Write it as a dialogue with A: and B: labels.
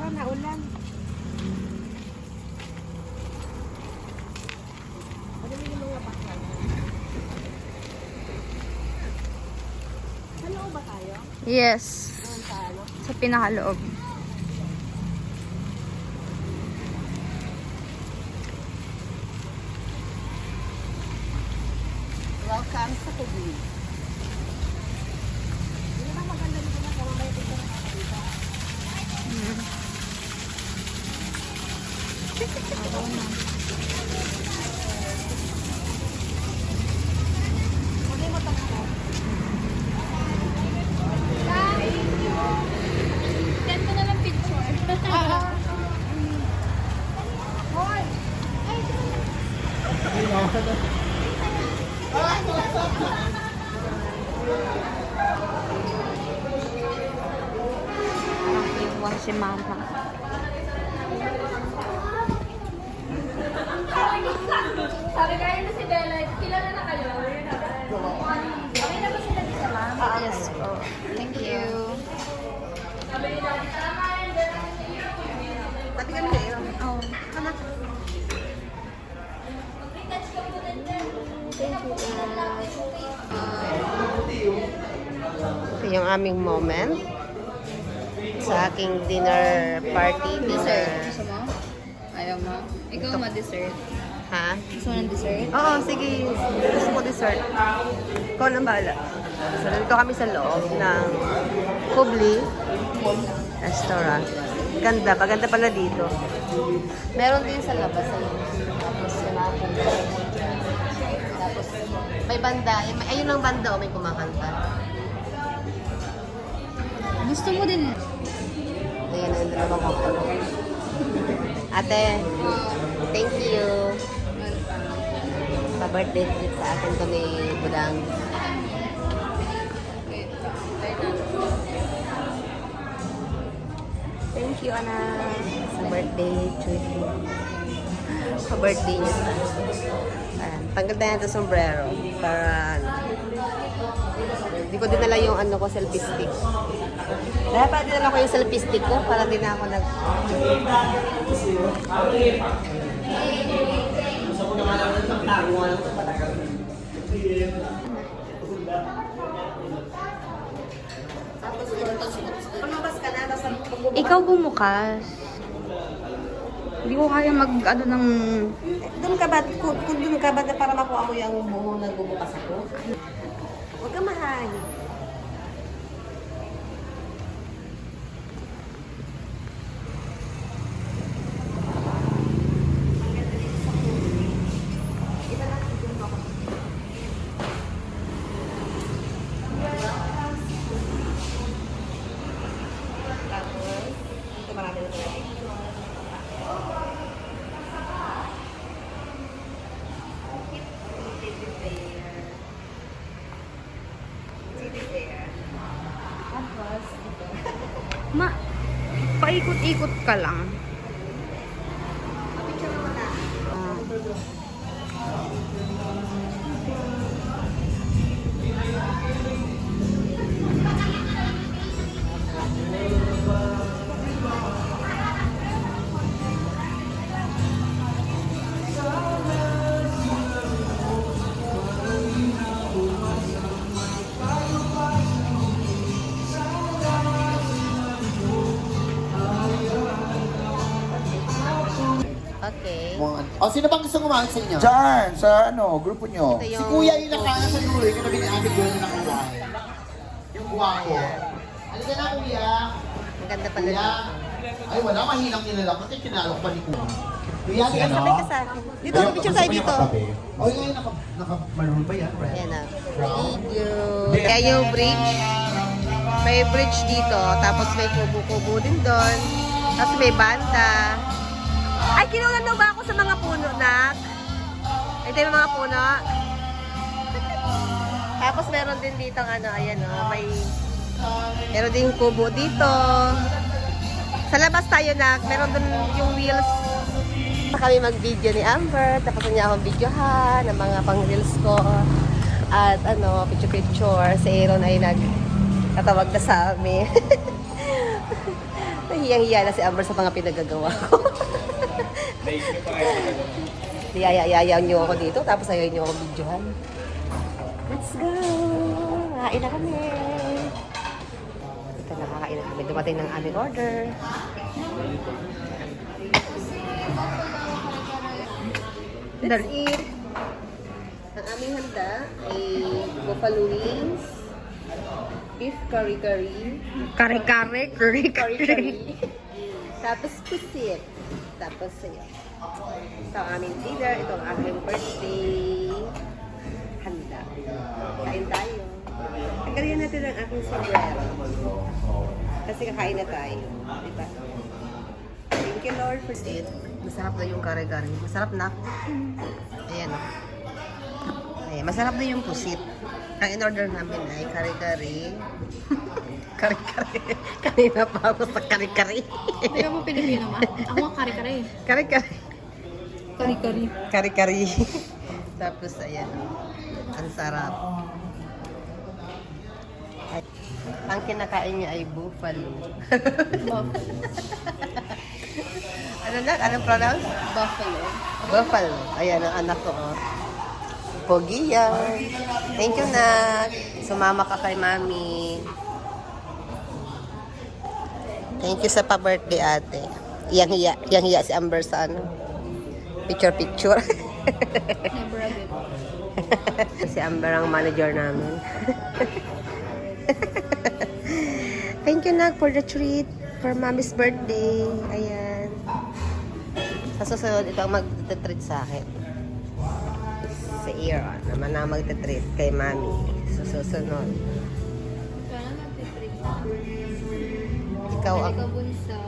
A: Tara na, ulan. Ano yung mga bakla? Sa loob ba tayo?
B: Yes.
A: Sa ano?
B: Sa pinakaloob.
A: Welcome sa Kubli. Hindi ba maganda dito na kung may dito na kakaliba? Kunin mo ito ako.
B: Send ko na lang picture.
A: Hoy!
B: Iwan si mama.
C: Sabi kayo na si Bella, kilala na kayo. Okay na ba sila di sa ma'am?
B: Yes po. Thank you.
C: Sabi nila, tama yun, Bella.
A: Pati kami na yun.
B: Oh.
A: Ito yung aming moment sa aking dinner party.
B: Dessert. Gusto mo? Ayaw mo? Ikaw ma-dessert.
A: Ha?
B: Gusto mo ng dessert?
A: Oo, sige. Gusto ko dessert. Ikaw nang bahala. So, nandito kami sa loob ng Kubli Restaurant. Ganda. Paganda pala dito. Meron din sa labas. Tapos, tapos, may banda. Ayun ang banda o may kumakanta.
B: Gusto mo din.
A: Ayan, ang dalawang ko. Ate, thank you. Pa-birthday treat sa akin to ni Budang. Thank you, anak. Sa birthday treat mo. Pa-birthday niya. Ayan, tanggal na yan ito sombrero. Para, hindi ko dinala yung ano ko, selfie stick. Dapat dinala ko yung selfie stick ko para din ako nag... Tapos lumabas ka na, tapos
B: Ikaw bumukas. Hindi ko kaya mag-ano ng...
A: doon ka ba, kung doon ka ba na para makuha mo yung buo na bumukas ako? Huwag ka mahal. Ito marami na
B: Ma, paikot-ikot ka lang. Ah.
A: Okay.
D: O, sino bang gusto kumahal sa inyo?
E: Diyan, sa ano, grupo nyo.
A: Ito
D: Si Kuya yung nakaya sa dulo, yung kanabi ni Ate Girl na nakalain. Yung guwapo. Ano ka na, Kuya?
A: Ang ganda pala
D: Kuya?
A: dito.
D: Ay, wala, mahinang nila kasi kinalok pa ni Kuya. Kuya,
E: Si
D: yan
E: ano?
A: Sabay ka sa akin. Dito, picture tayo dito.
D: O, yun, naka-maroon pa yan, Brad.
A: Ayan na. Video. Kaya yung bridge. May bridge dito. Tapos may kubo-kubo din doon. Tapos may banda. Ay, kinulan daw ba ako sa mga puno, nak? Ay, tayo mga puno. Tapos meron din dito ano, ayan o, meron din kubo dito. Sa labas tayo, nak. Meron dun yung wheels. Kami mag-video ni Amber. Tapos niya akong videohan ng mga pang-reels ko. At ano, picture-picture. Si Aaron ay nagtatawag na sa amin. Nahiyang-hiya na si Amber sa mga pinagagawa ko. Niyaya-yaya niyo ako dito, tapos ayaw niyo ako videohan. Let's go! Kain na kami! Ito na, kakain na kami. Dumating ng aming order. Let's eat! Ang aming handa ay buffalo wings, beef curry-curry,
B: Kare-kare, kare-kare.
A: curry-curry, tapos pusit. Tapos yun. Ito ang aming dinner. Ito ang aking birthday handa. Kain tayo. Tanggalin natin ang aking sombrero. Kasi kakain na tayo. Diba? Thank you, Lord, for it. Masarap na yung kare-kare. Masarap na. Ayan o. Ayan, masarap na yung pusit. Ang in-order namin ay kare-kare. Kare-kare. Kanina pa ako sa kare-kare.
C: Hindi mo Pilipino ma. Ako kare-kare.
A: Kare-kare.
C: Kare-kare.
A: Kare-kare. Tapos, ayan. Ang sarap. Ay, ang kinakain niya ay buffalo. Ano na? Anong pronounce?
C: Buffalo.
A: Buffalo. Ayan ang anak ko. Oh. Pogi yan. Thank you, Nak. Sumama ka kay Mami. Thank you sa pa-birthday, ate. Yang hiya si Amber sa ano. Picture.
C: Never again.
A: Si Amber ang manager namin. Thank you, Nak, for the treat. For Mommy's birthday. Ayan. Sa susunod, ito ang mag-treat sa akin. Si Ira naman ang mag-treat kay Mommy. Sa susunod.
C: Kaya nagtitrip.
A: Ikaw ang...
C: Ikaw bunso.